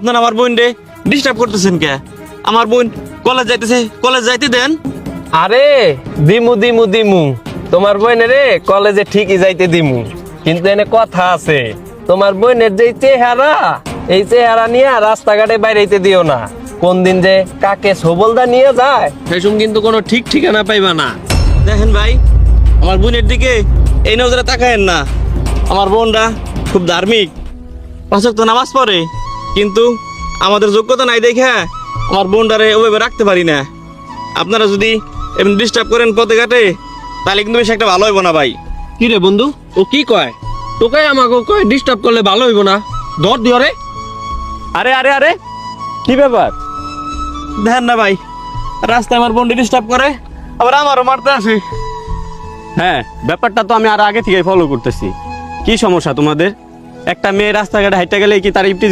আপনারা আমার বোন রে ডিস্টার্ব করতেছেন কে? আমার বোন কলেজ যাইতেছে, কলেজ যাইতে দেন। আরে দিমু দিমু দিমু তোমার বোনের রে কলেজে ঠিকই যাইতে দিমু, কিন্তু এনে কথা আছে। তোমার বোনের যে চেহারা, এই চেহারা নিয়ে রাস্তাঘাটে বাইরেতে দিও না। কোন দিন যে কাকে সবলদা নিয়ে যায় সেসব কিন্তু কোনো ঠিক ঠিকানা পাইবা না। দেখেন ভাই, আমার বোনের দিকে এই নজরে তাকায়েন না। আমার বোনরা খুব ধার্মিক, 5 ওয়াক্ত নামাজ পড়ে, কিন্তু আমাদের যোগ্যতা নাই দেখে আমার বোনটারে ওভাবে রাখতে পারি না। আপনারা যদি এমনি ডিস্টার্ব করেন পথে ঘাটে, তাহলে কিন্তু বেশি একটা ভালো হইব না ভাই। কি রে বন্ধু, ও কি কয়? তোকে আমাকে কয় ডিস্টার্ব করলে ভালো হইব না, ধর দিও রে। আরে আরে আরে, কি ব্যাপার? দেখেন না ভাই, রাস্তায় আমার বোনটি ডিস্টার্ব করে, আবার আমারও মারতে আসে। হ্যাঁ, ব্যাপারটা তো আমি আর আগে থেকে ফলো করতেছি। কি সমস্যা তোমাদের? একটা মেয়ে রাস্তাঘাটে হাইটা গেলে কি তার ইপটিজিং